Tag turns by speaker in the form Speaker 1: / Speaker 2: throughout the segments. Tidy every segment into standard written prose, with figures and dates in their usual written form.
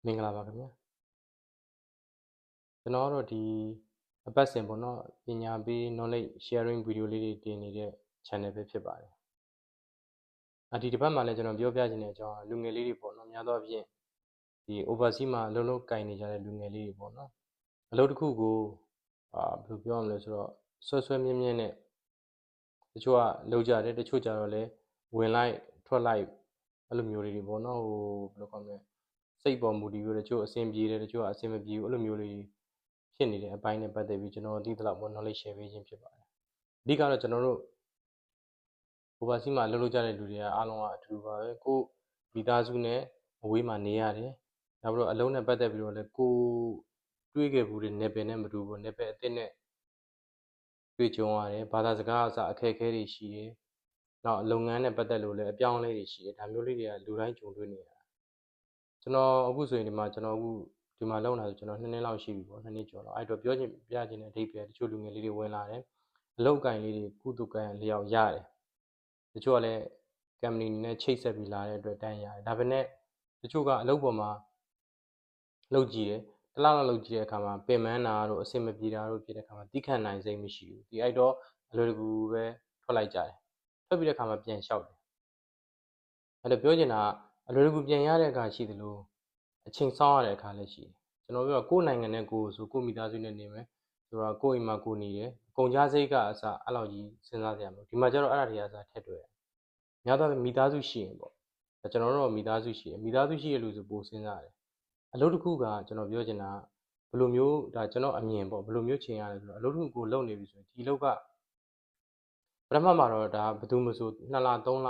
Speaker 1: မင်္ဂလာပါခင်ဗျာကျွန်တော်ကတော့ဒီအပတ်စဉ်ပေါ့နော်ပညာပေး knowledge sharing video လေးတွေတင်နေတဲ့ channel ပဲဖြစ်ပါတယ်ဒီတစ်ပတ်မှာလည်းကျွန်တော်ပြောပြခြင်းတဲ့အကြောင်းလူငယ်လေးတွေပေါ့နော်များသောအားဖြင့်ဒီ overseas မှာအလုပ်လုပ်ကင်နေကြတဲ့လူငယ်လေးတွေပေါ့နော်အလုပ်တစ်ခုကိုဘယ်လိုပြောရမလဲဆိုတော့ဆွဲမြဲမြဲနဲ့တချို့ကလုပ်ကြတယ်တချို့ကြတော့လဲဝင်လိုက်ထွက်လိုက်အဲ့လိုမျိုးလေးတွေပေါ့နော်ဘယ်လိုခေါ်မလဲစိတ်ပေါ်မူတည်ပြီးတချို့အဆင်ပြေတယ်တချို့ကအဆင်မပြေဘူးအဲ့လိုမျိုးလေးဖြစ်နေတဲ့အပိုင်းနဲ့ပတ်သက်ပြီးကျွန်တော်သိသလောက်ပေါ့ knowledge share ပေးခြင်းဖြစ်ပါတယ်အဓိကတော့ကျွန်တော်တို့ overseas မှာလုပ်ကြတဲ့လူတွေကအားလုံးကအတူတူပါပဲကိုမိသားစုနဲ့အဝေးမှာနေရတယ်နောက်ပြီးတော့အလုံးနဲ့ပတ်သက်ပြီးတော့လည်းကိုတွေးခဲ့ဘူးတဲ့ level နဲ့မတူဘူး level အသစ်နဲ့တွေ့ကြုံရတယ်ဘာသာစကားအစအခက်အခဲတွေရှိတယ်နောက်လုပ်ငန်းနဲ့ပတ်သက်လို့လည်းအပြောင်းအလဲတွေရှိတယ်ဒါမျိုးလေးတွေကလူတိုင်းကြုံတွေ့နေရတာကျွန်တော်အခုဆိုရင်ဒီမှာလုပ်နေတာဆိုကျွန်တော်2နှစ်လောက်ရှိပြီပေါ့2နှစ်ကျော်တော့အဲ့တော့ပြောချင်ပြချင်တဲ့အဓိပ္ပာယ်တချို့လူငယ်လေးတွေဝင်လာတယ်အလုပ်ကိုင်လေးတွေကုသကံလျောက်ရတယ်တချို့ကလည်း company နဲ့ချိတ်ဆက်ပြီးလာတဲ့အတွက်တန်းရတယ်ဒါပေမဲ့တချို့ကအလုပ်ပေါ်မှာလုပ်ကြည့်တယ်တစ်လောက်လောက်လုပ်ကြည့်တဲ့အခါမှာပင်ပန်းတာတို့အဆင်မပြေတာတို့ဖြစ်တဲ့အခါမှာတိခတ်နိုင်စိမ့်မရှိဘူးဒီအဲ့တော့အလွယ်တကူပဲထွက်လိုက်ကြတယ်ထွက်ပြီးတဲ့အခါမှာပြန်လျှောက်တယ်အဲ့တော့ပြောချင်တာကအလွယ်တကူပြန်ရတဲ့အခါရှိသလိုအချိန်စောင့်ရတဲ့အခါလည်းရှိတယ်ကျွန်တော်ပြောကိုယ်နိုင်ငံနဲ့ကိုယ်ဆိုကိုယ်မိသားစုနဲ့နေမယ်ဆိုတော့ကိုယ်အိမ်မှာကိုယ်နေတယ်ကုန်ကြစိတ်ကအစအဲ့လောက်ကြီးစဉ်းစားစရာမလိုဒီမှာကျတော့အဲ့ဒါတွေအစထည့်တွေ့တယ်များသောအားဖြင့်မိသားစုရှိရင်ပေါ့ကျွန်တော်တို့မိသားစုရှိတယ်မိသားစုရှိရလို့ဆိုပိုစဉ်းစားတယ်အလုပ်တစ်ခုကကျွန်တော်ပြောချင်တာဘယ်လိုမျိုးဒါကျွန်တော်အမြင်ပေါ့ဘယ်လိုမျိုးချိန်ရလဲဆိုတော့အလုပ်တစ်ခုကိုလုပ်နေပြီဆိုရင်ဒီအလုပ်ကပထမမှာတော့ဒါဘယ်သူမှမဆို2လ3လ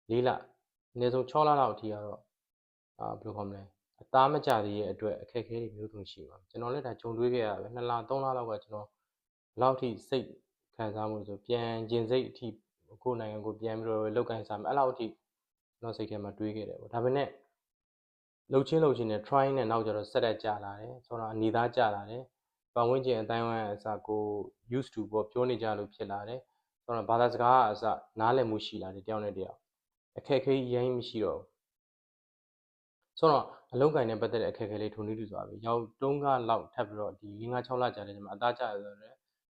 Speaker 1: 4လအနည်းဆုံး6လလောက်အထိကတော့ဘယ်လိုခေါ်မလဲအသားမကျသေးရဲ့အတွက်အခက်အခဲတွေမျိုးစုံရှိပါကျွန်တော်လည်းဒါဂျုံတွေးခဲ့ရပဲ2လ3လလောက်ကကျွန်တော်ဘယ်လောက်ထိစိတ်ခံစားမှုဆိုပြန်ကျင်စိတ်အထိကိုယ်နိုင်ငံကိုပြန်ပြီးတော့လောက်ကင်စားမယ်အဲ့လောက်အထိကျွန်တော်စိတ်ထဲမှာတွေးခဲ့တယ်ပေါ့ဒါပေမဲ့လှုပ်ချင်းနဲ့ try နဲ့နောက်ကျတော့ဆက်တက်ကြလာတယ်ဆိုတော့အနေသားကြလာတယ်ပတ်ဝန်းကျင်အတိုင်းဝိုင်းအစားကို used to ပေါ့ပြောနေကြလို့ဖြစ်လာတယ်ဆိုတော့ဘာသာစကားအစားနားလည်မှုရှိလာတယ်တယောက်နဲ့တယောက်အခက်အခဲရင်းမရှိတော့ဘူးဆိုတော့အလုံးကိုင်းနဲ့ပတ်သက်တဲ့အခက်အခဲလေးထုံနေတူသွားပြီရောက်3ကလောက်ထပ်ပြီးတော့ဒီ5-6လကြာတဲ့ချိန်မှာအသားကျရဆိုတော့အ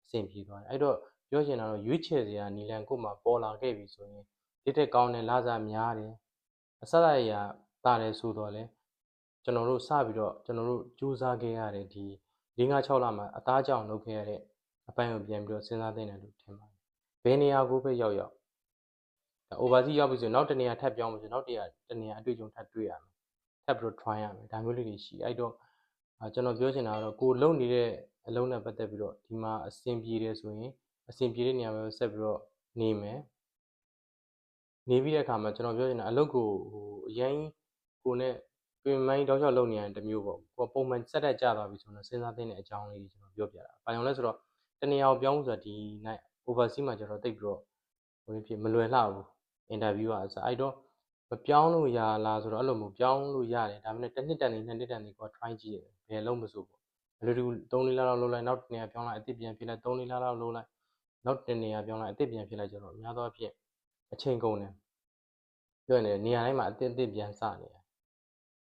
Speaker 1: ဆင်ပြေသွားတယ်အဲ့တော့ပြောချင်တာတော့ရွေးချယ်စရာနီလန်ကိုမှပေါ်လာခဲ့ပြီဆိုရင်ဒီတက်ကောင်းတယ်လာစားများတယ်အစရရတာတယ်ဆိုတော့လေကျွန်တော်တို့စပြီးတော့ကျွန်တော်တို့စူးစမ်းခဲ့ရတဲ့ဒီ5-6လမှာအသားကြောင်လုပ်ခဲ့ရတဲ့အပိုင်းကိုပြန်ပြီးတော့စဉ်းစားသင့်တယ်လို့ထင်ပါတယ်ဘယ်နေရာကိုပဲရောက် overseas ရောက်ပြီဆိုရင်နောက်တနေရာထပ်ပြောင်းပြီဆိုနောက်တနေရာအတွေ့အကြုံထပ်တွေ့ရမယ်ထပ်ပြီးတော့ try ရမယ်ဒါမျိုးလေးတွေရှိအဲ့တော့ကျွန်တော်ပြောချင်တာကတော့ကိုလုံနေတဲ့အလုံးနဲ့ပတ်သက်ပြီးတော့ဒီမှာအဆင်ပြေတယ်ဆိုရင်အဆင်ပြေတဲ့နေရာမှာဆက်ပြီးတော့နေမယ်နေပြီးတဲ့အခါမှာကျွန်တော်ပြောချင်တာအလုပ်ကိုအရင်ကိုနဲ့ပြင်မိုင်းတောက်လျှောက်လုပ်နေရတဲ့မျိုးပေါ့ကိုပုံမှန်စက်တက်ကြသွားပြီဆိုတော့စဉ်းစားသင့်တဲ့အကြောင်းလေးကျွန်တော်ပြောပြတာ။ဘာကြောင့်လဲဆိုတော့တနေရာကိုပြောင်းဆိုတာဒီနိုင် overseas မှာကျတော့တိတ်ပြီးတော့မလွယ်လှဘူး။ interview ကအစအဲ့တော့မပြောင်းလို့ရလားဆိုတော့အဲ့လိုမျိုးပြောင်းလို့ရတယ်ဒါပေမဲ့တစ်နှစ်တန်နေ2နှစ်တန်နေကို try ကြည့်ရတယ်ဘယ်လုံးမစိုးပေါ့အလိုတူ3-4လလောက်လုပ်လိုက်နောက်တနေရာပြောင်းလိုက်အသစ်ပြန်ဖြစ်လိုက်3-4လလောက်လုပ်လိုက်နောက်တနေရာပြောင်းလိုက်အသစ်ပြန်ဖြစ်လိုက်ကြတော့များသောအားဖြင့်အချိန်ကုန်တယ်ပြောရင်နေရာတိုင်းမှာအသစ်ပြန်စနေတယ်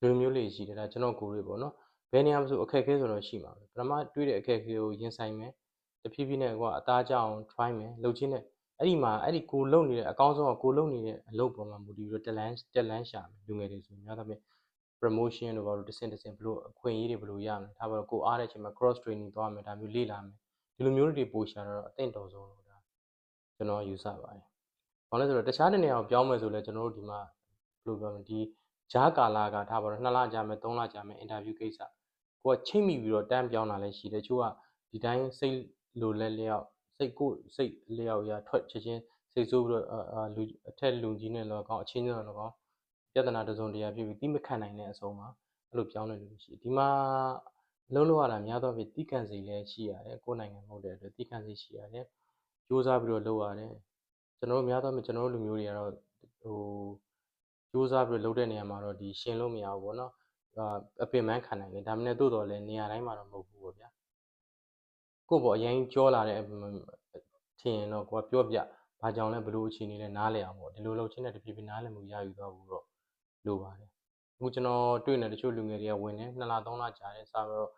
Speaker 1: လူမျိုးလေးရှိတယ်ဒါကျွန်တော်ကိုယ်တွေပေါ့နော်ဘယ်နေရာမှာဆိုအခက်အခဲဆိုတော့ရှိမှာပဲပထမတွေးတဲ့အခက်အခဲကိုရင်ဆိုင်မယ်တဖြည်းဖြည်းနဲ့အသားကျအောင် try မယ်လုပ်ချင်းနဲ့အဲ့ဒီမှာအဲ့ဒီကိုလုံနေတဲ့အကောင်းဆုံးကကိုလုံနေတဲ့အလုပ်ပေါ်မှာမူတည်ပြီးတော့တက်လန်းရှာမယ်လူငယ်တွေဆိုများသောအားဖြင့် promotion တို့ဘာလို့တစ်ဆင့်ဘလို့အခွင့်အရေးတွေဘလို့ရမယ်ဒါပါတော့ကိုအားတဲ့အချိန်မှာ cross training သွားမယ်ဒါမျိုးလေ့လာမယ်ဒီလိုမျိုးတွေပို့ရှာတော့အသင့်တော်ဆုံးလို့ဒါကျွန်တော်ယူဆပါတယ်။ဘာလို့လဲဆိုတော့တခြားနေရာကိုပြောင်းမယ်ဆိုလဲကျွန်တော်တို့ဒီမှာဘယ်လိုပြောမလဲဒီဂျားကာလာကထားပါတော့2လကြာမယ်3လကြာမယ် interview ကိစ္စကိုကချိတ်မိပြီးတော့တန်းပြောင်းတာလည်းရှိတယ်ချို့ကဒီတိုင်းစိတ်လိုလျောက်စိတ်လျောက်ရထွက်ချက်ချင်းစိတ်ဆိုးပြီးတော့လူအထက်လူကြီးနဲ့တော့ကောင်းအချင်းချင်းတော့ကောင်းပြဿနာတစုံတရာဖြစ်ပြီးတိမခံနိုင်တဲ့အဆုံးမှာအဲ့လိုပြောင်းနေလို့ရှိဒီမှာလုံးလို့ရတာများတော့ဖြစ်တိခံစိတ်လည်းရှိရတယ်ကိုယ်နိုင်ငံမဟုတ်တဲ့အတွက်တိခံစိတ်ရှိရတယ်စူးစမ်းပြီးတော့လုပ်ရတယ်ကျွန်တော်တို့များတော့ကျွန်တော်တို့လူမျိုးတွေကတော့စူးစမ်းပြီးတော့လုပ်တဲ့နေရာမှာတော့ဒီရှင်လို့မရဘူးပေါ့နော်အပင်ပန်းခံနိုင်တယ်ဒါမှမဟုတ်တော့လည်းနေရာတိုင်းမှာတော့မဟုတ်ဘူးပေါ့ဗျာကိုယ့်ဘောအရင်ကြောလာတဲ့ထင်ရင်တော့ကိုကပြောပြဘာကြောင့်လဲဘလို့အခြေအနေလဲနားလည်အောင်ပေါ့ဒီလိုလုပ်ချင်းတဲ့တဖြည်းဖြည်းနားလည်မှုရယူသွားဘူးတော့လိုပါတယ် အခုကျွန်တော်တွေ့နေတချို့လူငယ်တွေကဝင်နေ2လ3လကြာတယ်စပြီးတော့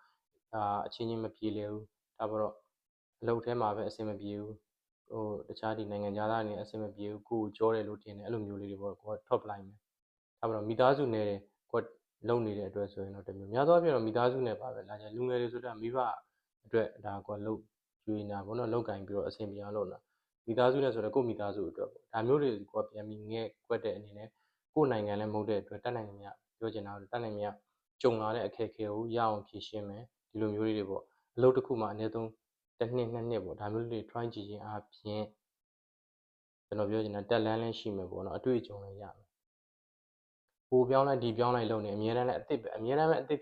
Speaker 1: အချင်းချင်းမပြေလည်ဘူးဒါပြီးတော့အလုပ်ထဲမှာပဲအဆင်မပြေဘူးတခြားဒီနိုင်ငံသားတွေအဆင်မပြေဘူးကိုယ်ကြောတယ်လို့ထင်တယ်အဲ့လိုမျိုးလေးတွေပေါ့ကိုကထွက်ပလိုက်မယ်ဒါပြီးတော့မိသားစုနဲ့ကိုလုံနေတဲ့အတွက်ဆိုရင်တော့တမျိုးများသောအားဖြင့်တော့မိသားစုနဲ့ပါပဲလာကြလူငယ်တွေဆိုတာမိဘအတွက်ဒါကိုလုံကျွေးနေတာပေါ့နော်လောက်ကင်ပြီးတော့အဆင်ပြေအောင်လုပ်တာမိသားစုနဲ့ဆိုတော့ကိုယ့်မိသားစုအတွက်ပေါ့ဒါမျိုးတွေကိုကပြန်ပြီးငဲ့ကွက်တဲ့အနေနဲ့ကိုယ့်နိုင်ငံလည်းမဟုတ်တဲ့အတွက်တတ်နိုင်မြပြောချင်တာတတ်နိုင်မြကြုံလာတဲ့အခက်အခဲကိုရအောင်ဖြေရှင်းမယ်ဒီလိုမျိုးလေးတွေပေါ့အလုပ်တစ်ခုမှာအနည်းဆုံးတစ်နှစ်နှစ်နှစ်ပေါ့ဒါမျိုးလေးတွေ try ကြည့်ခြင်းအပြင်ကျွန်တော်ပြောချင်တာတက်လန်းလည်းရှိမယ်ပေါ့နော်အတွေ့အကြုံလည်းရမယ်ပိုပြောင်းလိုက်ဒီပြောင်းလိုက်လုပ်နေအများတန်းလည်းအသစ်ဖြ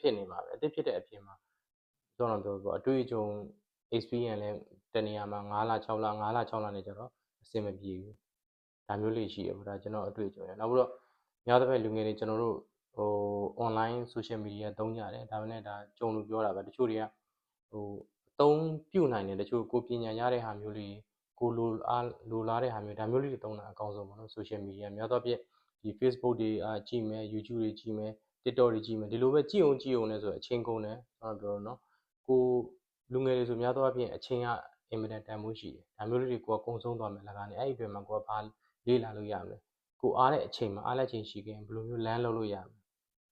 Speaker 1: စ်နေမှာပဲအသစ်ဖြစ်တဲ့အပြင်မှာကျွန်တော်ပြောပေါ့အတွေ့အကြုံ experience လည်းတနေရာမှာ9လ6လ9လ6လနဲ့ကြတော့အဆင်မပြေဘူးဒါမျိုးလေးရှိရပေါ့ဒါကျွန်တော်အတွေ့အကြုံရနောက်ပြီးတော့များသောအားဖြင့်လူငယ်တွေကျွန်တော်တို့online social media သုံးကြတယ်ဒါပေမဲ့ဒါကြုံလို့ပြောတာပဲတချို့တွေကသုံးပြုတ်နိုင်တယ်တချို့ကိုပညာရတဲ့ဟာမျိုးလေးကိုလိုလားတဲ့ဟာမျိုးဒါမျိုးလေးတွေသုံးတာအကောင်းဆုံးပေါ့နော် social media များသောအားဖြင့်ဒီ Facebook တွေကြည့်မယ် YouTube တွေကြည့်မယ် TikTok တွေကြည့်မယ်ဒီလိုပဲကြည့်အောင်လဲဆိုတော့အချိန်ကုန်တယ်ကျွန်တော်ပြောတော့နော်ကိုလူငယ်တွေဆိုများသောအားဖြင့်အချိန်ကအင်မတန်တန်ဖိုးရှိတယ်ဒါမျိုးလေးတွေကိုကုံဆုံးသွားမယ်လကားနေအဲ့ဒီအတွက်မှာကိုကဘာလေ့လာလို့ရမလဲကိုအားတဲ့အချိန်မှာအားလက်ချိန်ရှိခင်ဘယ်လိုမျိုးလမ်းလုပ်လို့ရမလဲ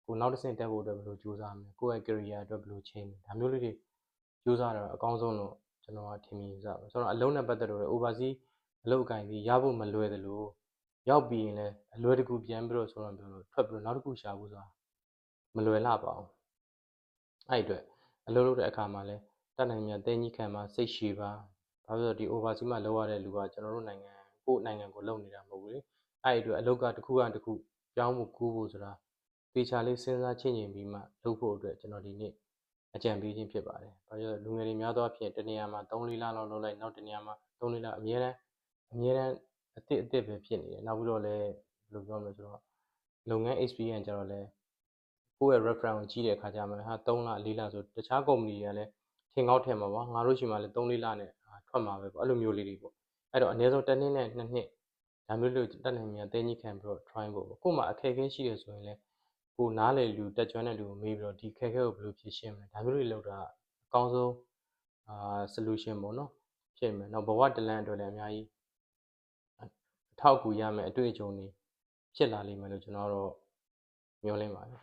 Speaker 1: ကိုနောက်တစ်ဆင့်တက်ဖို့အတွက်ဘယ်လိုကြိုးစားမလဲကိုယ့်ရဲ့ career အတွက်ဘယ်လိုချိန်မလဲဒါမျိုးလေးတွေကြိုးစားတော့အကောင်းဆုံးလို့ကျွန်တော်ကထင်မြင်ယူဆပါဆိုတော့အလုံးနဲ့ပတ်သက်လို့ overseas အလုပ်အကင်ပြီးရဖို့မလွယ်သလိုရောက်ပြီးရင်လည်းအလွယ်တကူပြန်ပြီးတော့ဆိုတော့ပြောလို့ထွက်ပြီးတော့နောက်တစ်ခုရှာဖို့ဆိုတာမလွယ်လှပါဘူးအဲ့အတွက်အလုပ်လုပ်တဲ့အခါမှာလည်းတတ်နိုင်မြတ်တဲကြီးခံမှာစိတ်ရှည်ပါဘာလို့လဲဒီ overseas မှာလုပ်ရတဲ့လူကကျွန်တော်တို့နိုင်ငံကိုယ့်နိုင်ငံကိုလုပ်နေတာမဟုတ်ဘူးလေအဲ့အတွက်အလုပ်ကတစ်ခုပြောင်းဖို့ကူးဖို့ဆိုတာတေချာလေးစဉ်းစားချင့်ချိန်ပြီးမှလုပ်ဖို့အတွက်ကျွန်တော်ဒီနေ့အကြံပေးခြင်းဖြစ်ပါတယ်ဘာလို့လဲလူငယ်တွေများသောအားဖြင့်တနေရာမှာ3-4လလောက်လုပ်လိုက်နောက်တနေရာမှာ3-4လအများတန်းအသစ်ပဲဖြစ်နေတယ်နောက်ပြီးတော့လည်းဘယ်လိုပြောမလဲဆိုတော့လုပ်ငန်း experience ကြတော့လည်းကိုယ့်ရဲ့ reference ကိုကြည့်တဲ့အခါကျမှဟာ3လ4လဆိုတခြား company တွေကလည်းထင်ကောက်ထင်မှာပါငါတို့ရှိမှလည်း3-4လနဲ့ထွက်မှာပဲပေါ့အဲ့လိုမျိုးလေးတွေပေါ့အဲ့တော့အနည်းဆုံး1နှစ်နဲ့2နှစ်ဒါမျိုးလေးတက်နိုင်မြန်တဲကြီးခံပြီးတော့ try ဖို့ပေါ့ကို့မှာအခက်အခဲရှိရဆိုရင်လည်းကိုနားလေလူတက်ကြွတဲ့လူကိုမေးပြီးတော့ဒီခက်ခဲကိုဘယ်လိုဖြေရှင်းမလဲဒါမျိုးလေးလုပ်တာအကောင်းဆုံးsolution ပေါ့နော်ဖြစ်မယ်နောက်ဘဝတလန့်အတွက်လည်းအများကြီးအထောက်အကူရမယ်အတွေ့အကြုံတွေဖြစ်လာလိမ့်မယ်လို့ကျွန်တော်တော့မျှော်လင့်ပါတယ်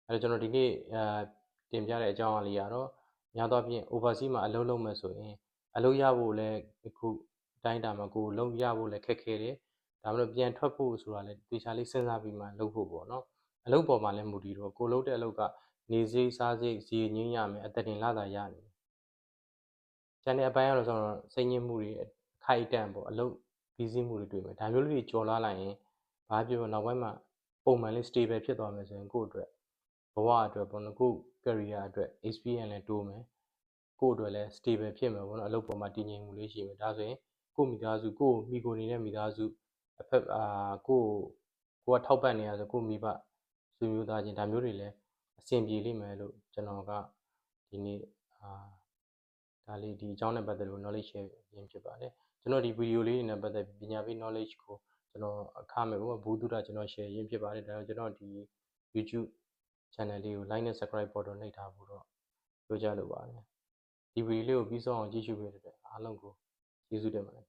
Speaker 1: အဲ့တော့ကျွန်တော်ဒီနေ့တင်ပြတဲ့အကြောင်းအရာလေးကတော့များသောအားဖြင့် overseas မှာအလုပ်လုပ်မယ်ဆိုရင်အလုပ်ရဖို့လည်းအခုတိုင်းတာမှာကိုလုပ်ရဖို့လည်းခက်ခဲတယ်ဒါမှမဟုတ်ပြန်ထွက်ဖို့ဆိုတာလည်းတေချာလေးစဉ်းစားပြီးမှလုပ်ဖို့ပေါ့နော်အလုပ်ပေါ်မှာလည်းမူတည်တော့ကိုလုပ်တဲ့အလုပ်ကနေစိစားစိဈေးငင်းရမယ်အသက်တင်လာတာရနေကျန်တဲ့အပိုင်းကတော့ဆိုတော့စိတ်ညစ်မှုတွေခိုက်တန့်ပေါ့အလုပ်ပြီးစီးမှုတွေတွေ့မယ်ဒါမျိုးလေးတွေကြော်လာလိုက်ရင်ဘာဖြစ်လို့နောက်ပိုင်းမှာပုံမှန်လေး stable ဖြစ်သွားမယ်ဆိုရင်ကိုယ့်အတွက်ဘဝအတွက်ပေါ့နော်ကိုယ့် career အတွက် experience လည်းတိုးမယ်ကိုယ့်အတွက်လည်း stable ဖြစ်မယ်ပေါ့နော်အလုပ်ပေါ်မှာတည်ငြိမ်မှုလေးရှိမယ်ဒါဆိုရင်ကိုယ့်မိသားစုကိုမိကိုနေတဲ့မိသားစုအဖက်ကိုကထောက်ပံ့နေရဆိုကိုမိဘဆွေမျိုးသားချင်းဒါမျိုးတွေလည်းအဆင်ပြေလိမ့်မယ်လို့ကျွန်တော်ကဒီနေ့ဒါလေးဒီအကြောင်းနဲ့ပတ်သက်လို့ knowledge share ရင်းဖြစ်ပါတယ်ကျွန်တော်ဒီဗီဒီယိုလေးတွေနဲ့ပတ်သက်ပြီးပညာပေး knowledge ကိုကျွန်တော်အခမဲ့ပေါ့ဘူးတုဒကျွန်တော် share ရင်းဖြစ်ပါတယ်ဒါကြောင့်ကျွန်တော်ဒီ YouTube channel လေးကို like နဲ့ subscribe button နှိပ်ထားဖို့တော့ပြောကြလိုပါတယ်ဒီဗီဒီယိုလေးကိုပြီးဆုံးအောင်ကြည့်ရှုပေးတဲ့အတွက်အားလုံးကိုကျေးဇူးတင်ပါတယ်